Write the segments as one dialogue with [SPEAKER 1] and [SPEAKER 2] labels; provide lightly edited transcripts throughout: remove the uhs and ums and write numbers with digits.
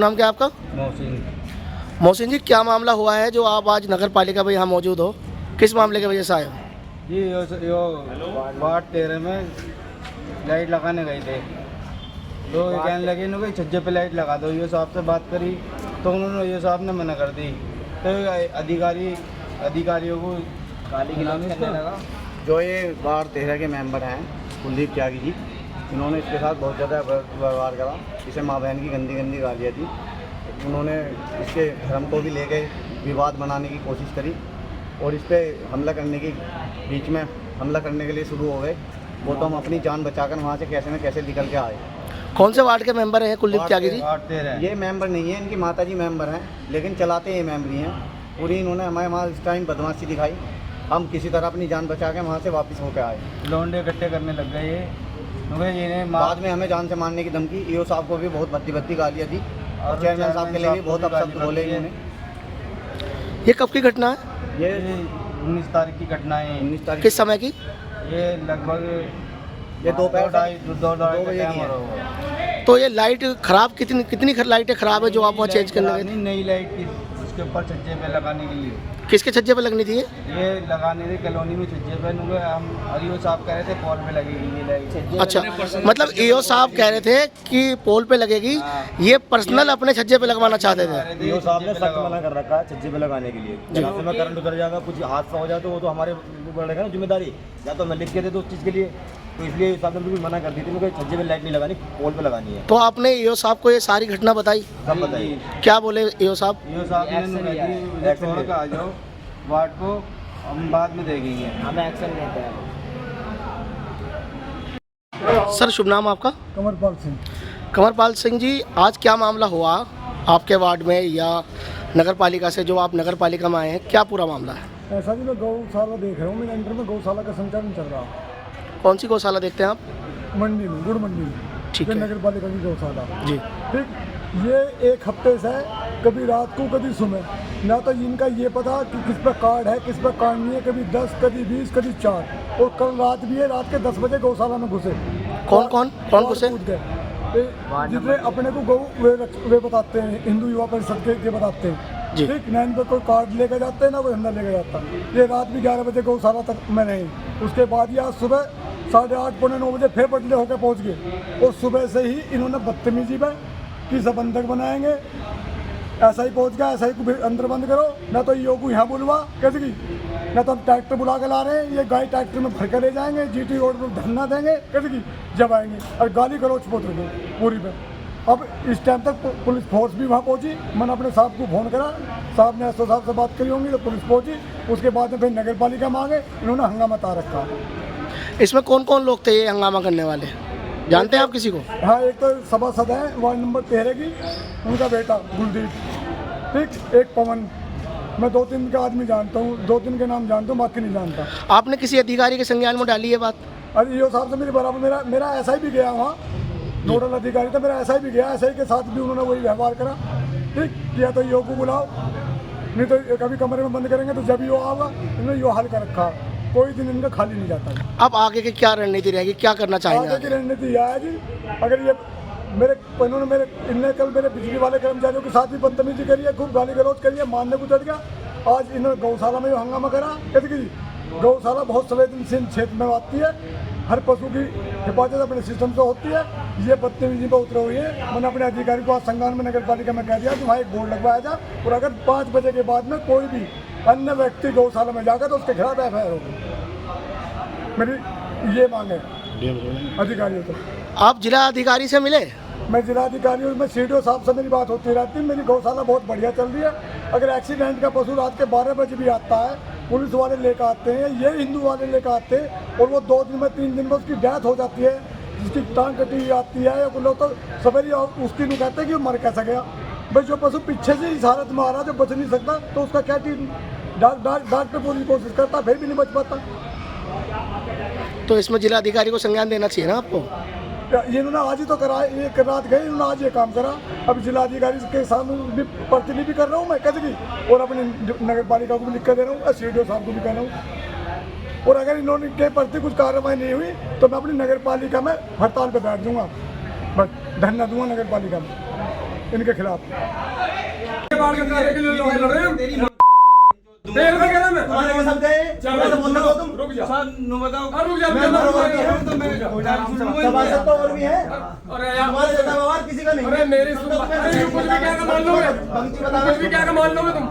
[SPEAKER 1] नाम क्या है आपका?
[SPEAKER 2] मोहसिन।
[SPEAKER 1] मोहसिन जी, क्या मामला हुआ है जो आप आज नगर पालिका में यहाँ मौजूद हो? किस मामले की वजह से आए हो?
[SPEAKER 2] जी यो वार्ड 13 में लाइट लगाने गए थे, तो ये कहने लगे ना भाई छज्जे पे लाइट लगा दो। ये साहब से बात करी तो उन्होंने ये साहब ने मना कर दी, तो अधिकारियों को गाली गलौज करने लगा।
[SPEAKER 3] जो ये वार्ड 13 के मेंबर हैं कुलदीप त्यागी जी, इन्होंने इसके साथ बहुत ज़्यादा व्यवहार करा। इसे माँ बहन की गंदी गंदी गालियाँ दी। उन्होंने इसके धर्म को भी ले गए, विवाद बनाने की कोशिश करी और इस पर हमला करने की बीच में हमला करने के लिए शुरू हो गए। वो तो हम अपनी जान बचाकर वहाँ से कैसे न कैसे निकल के आए।
[SPEAKER 1] कौन से वार्ड के मेंबर हैं कुलदीप त्यागी जी?
[SPEAKER 2] वार्ड 13
[SPEAKER 3] ये मेंबर नहीं है, इनकी माता जी मेंबर हैं, लेकिन चलाते ये मेंबर ही हैं। पूरी इन्होंने हमारे वहाँ इस टाइम बदमाशी दिखाई। हम किसी तरह अपनी जान बचा के वहाँ से वापस होकर आए।
[SPEAKER 2] लौंडे इकट्ठे करने लग गए ये
[SPEAKER 3] बाद में हमें जान से मारने की धमकी, ईओ साहब को भी बहुत भद्दी गालियाँ दी और चेयरमैन साहब के लिए भी बहुत अपशब्द बोले इन्होंने।
[SPEAKER 1] ये कब की घटना है?
[SPEAKER 2] ये 19 तारीख की घटना है।
[SPEAKER 3] 19 तारीख
[SPEAKER 1] किस समय की?
[SPEAKER 2] ये लगभग
[SPEAKER 3] ये दोपहर
[SPEAKER 2] 2:30
[SPEAKER 3] बजे की है।
[SPEAKER 2] है।
[SPEAKER 1] तो ये लाइट खराब कितनी लाइटें खराब है जो आप वहाँ चेंज करने गए थे?
[SPEAKER 2] नई लाइट की उसके ऊपर छज्जे पे लगाने के लिए।
[SPEAKER 1] किसके छज्जे पे लगनी थी ये?
[SPEAKER 2] ये लगाने थे कॉलोनी में छज्जे पे। हम ईओ साहब कह रहे थे पोल पे लगेगी ये लाइट।
[SPEAKER 1] अच्छा, मतलब ईओ साहब कह रहे थे कि पोल पे लगेगी, ये पर्सनल अपने छज्जे पे लगवाना चाहते थे।
[SPEAKER 3] ईओ साहब ने सख्त मना कर रखा है छज्जे पे लगाने के लिए। जहाँ से में करंट उतर जाएगा, कुछ हादसा हो जाए तो वो तो हमारे ऊपर रहेगा ना जिम्मेदारी। या तो मैं लिख के दे दूँ उस चीज़ के लिए, तो इसलिए साहब ने बिल्कुल मना कर दी थी। मुझे छज्जे पे लाइट नहीं लगानी, पोल पे लगानी है।
[SPEAKER 1] तो आपने ईओ साहब को ये सारी घटना बताई?
[SPEAKER 3] सब बताइए
[SPEAKER 1] क्या बोले ईओ साहब?
[SPEAKER 2] ईओ साहब ने छोड़ के आ जाओ वार्ड को, हम बाद में देखेंगे, हमें एक्शन लेते हैं।
[SPEAKER 1] सर, शुभ नाम आपका?
[SPEAKER 4] कमरपाल सिंह।
[SPEAKER 1] कमरपाल सिंह जी, आज क्या मामला हुआ आपके वार्ड में या नगर पालिका से, जो आप नगर पालिका में आए हैं, क्या पूरा मामला है?
[SPEAKER 4] ऐसा जी, मैं गौशाला देख रहा हूँ। मेरे अंडर में गौशाला का संचालन चल रहा है।
[SPEAKER 1] कौन सी गौशाला देखते हैं आप?
[SPEAKER 4] मंडी में, गुड़ मंडी में।
[SPEAKER 1] ठीक
[SPEAKER 4] ये
[SPEAKER 1] है
[SPEAKER 4] नगर पालिका की गौशाला।
[SPEAKER 1] जी।
[SPEAKER 4] ठीक, ये एक हफ्ते से कभी रात को कभी सुबह, ना तो इनका ये पता कि किस पे कार्ड है किस पे कार्ड नहीं है। कभी 10, कभी 20, कभी 4। और कल रात भी है, रात के 10 बजे गौशाला में घुसे।
[SPEAKER 1] कौन घुसे?
[SPEAKER 4] कूद गए। जितने अपने को गौ वे बताते हैं, हिंदू युवा परिषद के बताते हैं।
[SPEAKER 1] जी।
[SPEAKER 4] ठीक, ना इन पर कोई कार्ड लेकर जाते हैं ना कोई अंदर लेकर जाता। ये रात भी 11 बजे गौशाला तक में रही। उसके बाद ये आज सुबह 8:30 पौने 9 बजे फिर बदले होकर पहुंच गए। और सुबह से ही इन्होंने बदतमीजी में कि सबंधक बनाएंगे, ऐसा ही पहुंच गया, ऐसा ही अंदर बंद करो, ना तो ईओ को यहाँ बुलवा कैसे की, ना तो हम ट्रैक्टर बुला कर ला रहे हैं, ये गाय ट्रैक्टर में भर कर ले जाएंगे, जीटी रोड पर धरना देंगे कैसे की जब आएंगे, और गाली गलौज पोत रहे पूरी पे। अब इस टाइम तक पुलिस फोर्स भी वहाँ पहुंची। मैंने अपने साहब को फ़ोन करा, साहब ने एसओ साहब से बात करी होंगी, तो पुलिस पहुंची। उसके बाद में फिर नगर पालिका में आ गए, इन्होंने हंगामा ता रखा।
[SPEAKER 1] इसमें कौन कौन लोग थे ये हंगामा करने वाले, जानते हैं आप किसी को?
[SPEAKER 4] हाँ, एक तो सभासद है वार्ड नंबर 13 की, उनका बेटा कुलदीप। ठीक, एक पवन। मैं 2-3 के आदमी जानता हूँ, 2-3 के नाम जानता हूँ, बाकी नहीं जानता।
[SPEAKER 1] आपने किसी अधिकारी के संज्ञान में डाली है बात?
[SPEAKER 4] अरे ईओ साहब से मेरी बराबर मेरा ऐसा ही भी गया वहाँ, नोडल अधिकारी था, मेरा ऐसा ही भी गया। ऐसा ही के साथ भी उन्होंने वही व्यवहार करा। ठीक किया, तो ईओ को बुलाओ, नहीं तो कभी कमरे में बंद करेंगे, तो जब ईओ आएगा इन्होंने ईओ हल कर रखा। कोई दिन इनका खाली नहीं जाता।
[SPEAKER 1] अब आगे की क्या रणनीति रहेगी, क्या करना चाहेंगे?
[SPEAKER 4] आगे की रणनीति यह है जी, अगर ये इनने कल मेरे बिजली वाले कर्मचारियों के साथ भी बदतमीजी करी है, खूब गाली गलौज करी है, मारने को चढ़ गया। आज इन्होंने गौशाला में हंगामा करा। कैसे की गौशाला बहुत संवेदनशील क्षेत्र में आती है, हर पशु की हिफाजत अपने सिस्टम से होती है। ये बदतमीजी पर उतरे हुई है। मैंने अपने अधिकारी को आज संज्ञान में नगर पालिका में कह दिया कि वहाँ एक बोर्ड लगवाया जाए, और अगर 5 बजे के बाद में कोई भी अन्य व्यक्ति गौशाला में जाकर तो उसके खिलाफ एफआईआर होगी। मेरी ये मांग है अधिकारियों को।
[SPEAKER 1] आप जिला अधिकारी से मिले?
[SPEAKER 4] मैं जिला अधिकारी हूँ, मैं सीडीओ साहब से मेरी बात होती रहती है। मेरी गौशाला बहुत बढ़िया चल रही है। अगर एक्सीडेंट का पशु रात के 12 बजे भी आता है, पुलिस वाले लेकर आते हैं, ये हिंदू वाले लेकर आते हैं, और वो 2 दिन में 3 दिन में उसकी डेथ हो जाती है, जिसकी टांग कटी जाती है, या लोग तो सवेरे उसकी नहीं कहते कि वो मर कैसा गया। भाई जो पशु पीछे से इस हालत में आ रहा, जो बच नहीं सकता, तो उसका क्या डॉक्टर पूरी कोशिश करता, फिर भी नहीं बच पाता।
[SPEAKER 1] तो इसमें जिला अधिकारी को संज्ञान देना चाहिए ना आपको?
[SPEAKER 4] ये इन्होंने आज ही तो करा, ये रात गए, इन्होंने आज ये काम करा। अब जिला अधिकारी के सामने भी प्रतिनिधि कर रहा हूँ मैं कैसे की, और अपने नगर पालिका को भी लिख कर दे रहा हूँ, सीडीओ साहब को भी कह रहा हूँ। और अगर इन्होंने के प्रति कुछ कार्रवाई नहीं हुई तो मैं अपनी नगर पालिका में हड़ताल पर बैठ दूंगा, बस धरना दूंगा नगर पालिका में। इनके खिलाफ।
[SPEAKER 3] तुम्हारे को समझे कैसे बोलते हो तुम?
[SPEAKER 5] रुक जा
[SPEAKER 3] सभासद तो और भी है,
[SPEAKER 5] अरे यार
[SPEAKER 3] तुम्हारे जैसा व्यवहार किसी का नहीं।
[SPEAKER 5] अरे मेरी सुन अरे कुछ भी क्या मान लोगे कुछ भी क्या मान लोगे तुम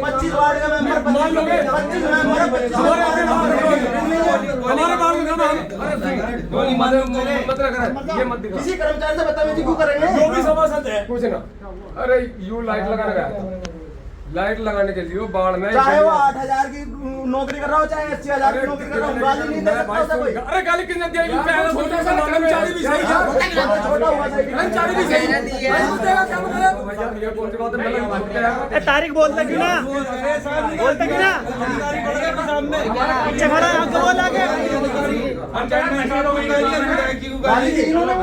[SPEAKER 3] 25 वार्ड का मेंबर
[SPEAKER 5] मान लोगे
[SPEAKER 3] 25 मेंबर
[SPEAKER 5] हमारे बाल में मत रखना ये मत दिखा
[SPEAKER 3] किसी कर्मचारी से बदतमीजी क्यों करेंगे?
[SPEAKER 5] जो भी सभासद है कुछ ना अरे यू लाइट लगाने गया लाइट लगाने के लिए बाढ़ में
[SPEAKER 3] चाहे वो 8,000 की नौकरी कर रहा हो चाहे 80,000 की नौकरी कर रहा हो, गाली नहीं दे सकता उसे कोई।
[SPEAKER 5] अरे गाली किसने दिया छोटा सा कर्मचारी भी सही है
[SPEAKER 3] छोटा हुआ सही
[SPEAKER 5] कर्मचारी भी सही है क्या मतलब ये कौन सी बात है
[SPEAKER 6] तारीख बोलता क्यों ना बोलता क्यों ना अच्छा खड़ा हमको बोल आगे
[SPEAKER 3] गाली दी इन्होंने।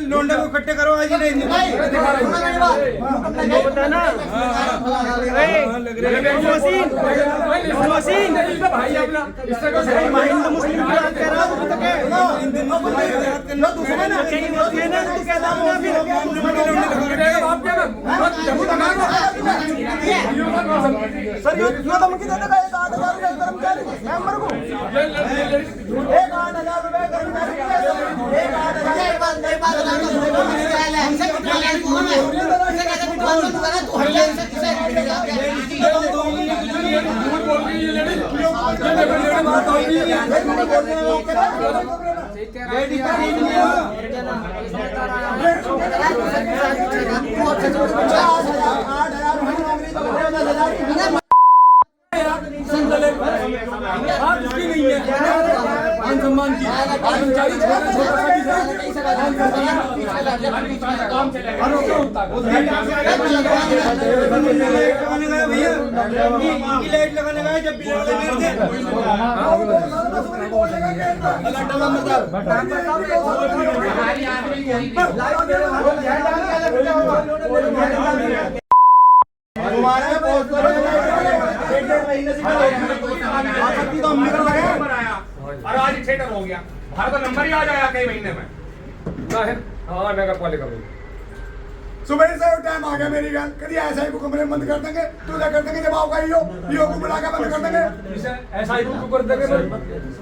[SPEAKER 2] लोंडे को इकट्ठे करो आज ही नहीं
[SPEAKER 6] बता ना मशीन
[SPEAKER 5] भाई अपना इससे
[SPEAKER 6] हिंदू मुस्लिम की बात कर रहा हूँ तो क्या
[SPEAKER 3] सर ये धमकी देने का 8,000 रुपये कर्मचारी मेंबर को 8,000 रुपये
[SPEAKER 5] सम्मान की कर्मचारी
[SPEAKER 2] लाइट लगाने का जब
[SPEAKER 7] और आज थिएटर हो गया हर तो नंबर ही आ जाएगा कई महीने में
[SPEAKER 5] हाँ नगर पालिका में
[SPEAKER 4] सुबह से टाइम आ गया मेरी गल कभी ऐसा ही को कमरे में बंद कर देंगे तू क्या कर देंगे जब आओगा यो को बुला के बंद कर देंगे
[SPEAKER 5] ऐसा ही क्यों कर देंगे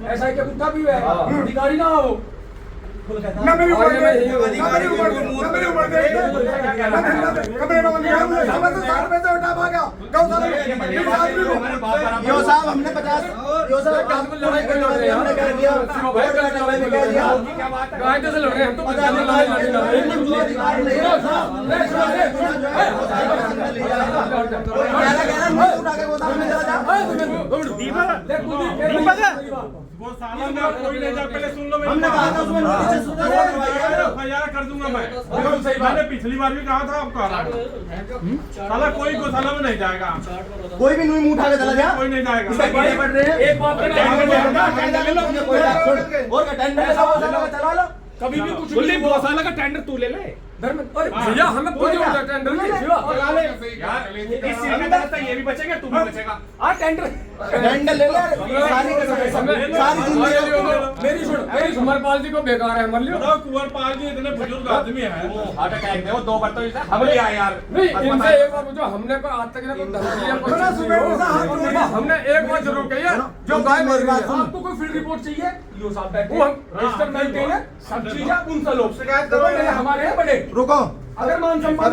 [SPEAKER 5] ऐसा ही क्या कुत्ता भी है अधिकारी ना हो
[SPEAKER 4] ना मेरी उम्र ना मेरी उम्र कमरे में बंद कर समझ से 60 पैसे उठा आ गया गौशाला में
[SPEAKER 3] यो साहब हमने 50 यो साहब हमने कह दिया वोट का समय में कह दिया
[SPEAKER 5] गाय से लड़ रहे हैं हम तो
[SPEAKER 3] हमने कहा था उसमें नोटिस
[SPEAKER 7] कर दूंगा मैं मैंने पिछली बार भी कहा था आपका साला कोई गौशाला में नहीं जाएगा
[SPEAKER 3] कोई भी नुई मुंह उठा के चला जा
[SPEAKER 7] कोई नहीं जाएगा
[SPEAKER 3] पड़ रहे हैं
[SPEAKER 5] एक बात
[SPEAKER 3] और टेंडर चला लो
[SPEAKER 5] कभी भी कुछ भी गौशाला का टेंडर तू ले ले भैया हमें कोई टेंडर
[SPEAKER 7] यार इस सीट ये भी बचेगा तू भी बचेगा
[SPEAKER 5] टेंडर
[SPEAKER 3] ले ले सारी
[SPEAKER 5] मेरी सुन कुंवरपाल जी को बेकार है मर लियो
[SPEAKER 7] कुंवरपाल जी इतने बुजुर्ग आदमी है हार्ट अटैक में वो 2 बार तो हम लिया यार
[SPEAKER 5] नहीं इनसे एक बार पूछो हमने कोई आज तक हमने एक बार जरूर कही है जो गाय मर रही है आपको कोई फील्ड रिपोर्ट चाहिए यो साहब बैठे हम रजिस्टर में के लिए सब चीजें उनसे लोग शिकायत करो हमारे हैं बड़े
[SPEAKER 3] रुको
[SPEAKER 5] अगर मान सम्मान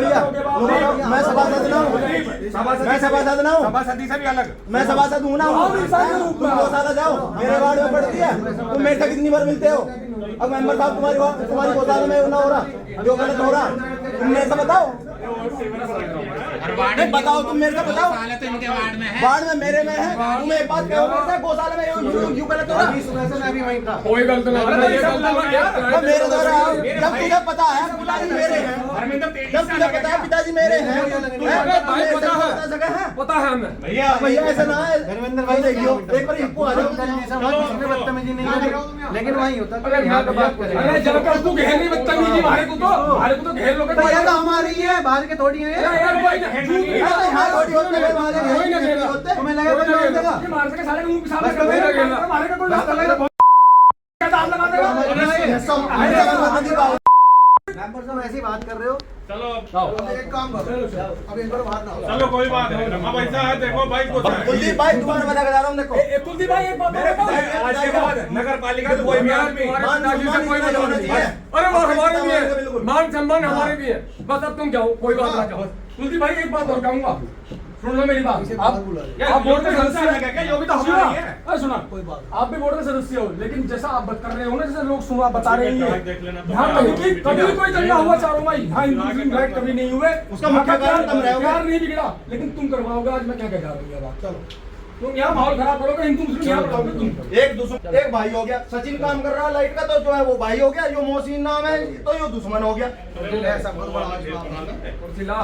[SPEAKER 3] मैं सभासद ना हूँ मैं सभासद ना हूँ
[SPEAKER 7] सभासदी से भी अलग
[SPEAKER 3] मैं सभासद हूँ ना तुम गौशाला जाओ मेरे वार्ड में पड़ती है तुम मेरे से कितनी बार मिलते हो अब मेंबर साहब तुम्हारी गौशाला में ना हो रहा जो गलत हो रहा तुम मेरे से बताओ बताओ तुम मेरे से बताओ वार्ड में मेरे में है तुम एक बात कहो मेरे से गौशाला में यूं गलत हो रहा सुबह से मैं भी वहीं था
[SPEAKER 5] कोई गलत नहीं
[SPEAKER 3] मेरे द्वारा जब तुझे पता है पिताजी मेरे हैं जब तुझे पता है पिताजी मेरे हैं
[SPEAKER 5] पता है हमें
[SPEAKER 3] भैया ऐसा ना है धर्मेंद्र भाई देखियो एक बार हिप्पो आ जाओ बदतमीजी नहीं लेकिन वही होता
[SPEAKER 5] अरे जब तक तू घेर नहीं बदतमीजी हमारे को तो घेर लोगे
[SPEAKER 3] भैया तो हमारी है बाहर के थोड़ी है
[SPEAKER 5] यार कोई ना
[SPEAKER 3] यहाँ थोड़ी होते हैं बाहर
[SPEAKER 5] कोई ना घेर
[SPEAKER 3] तुम्हें लगा कोई देगा
[SPEAKER 5] मार सके साले मुंह पे साले कर देगा मारे का कोई बात अलग
[SPEAKER 3] मेंबर साहब ऐसी बात कर रहे हो।
[SPEAKER 7] चलो
[SPEAKER 4] एक काम करो अब एक बार बाहर ना हो
[SPEAKER 7] चलो कोई बात नहीं। अब ऐसा है देखो भाई को
[SPEAKER 3] कुलदीप भाई तुम्हारा मना करा रहा हूँ देखो।
[SPEAKER 5] कुलदीप भाई एक बात आज के बाद नगर पालिका तो कोई भी आदमी अरे वो हमारे भी है, मान सम्मान हमारे भी है। बस अब तुम जाओ, कोई बात ना कहो। कुलदीप भाई एक बात और कहूंगा, सुन लो मेरी बात। आप बोर्ड के सदस्य हैं,
[SPEAKER 7] जो भी तो हमारा है।
[SPEAKER 5] अरे सुना, कोई बात, आप भी बोर्ड के सदस्य हो, लेकिन जैसा आप बात कर रहे हो ना, जैसे लोग सुना बता रहे हैं,
[SPEAKER 7] देख लेना।
[SPEAKER 5] ध्यान रखो कि कभी भी कोई दंगा हुआ चारों में, यहाँ हिंदू मुस्लिम राइट कभी नहीं हुए,
[SPEAKER 3] उसका मुख्य कारण तुम रहे हो।
[SPEAKER 5] प्यार नहीं बिगड़ा, लेकिन तुम करवाओगे। आज मैं क्या कह रहा हूँ, चलो तुम यहाँ माहौल खराब करोगे, हिंदू मुस्लिम यहाँ बताओगे तुम।
[SPEAKER 3] एक भाई हो गया, सचिन काम कर रहा है लाइट का, तो जो है वो भाई हो गया, जो मोहसिन नाम है तो ये दुश्मन हो गया।
[SPEAKER 5] कुर्सी ला।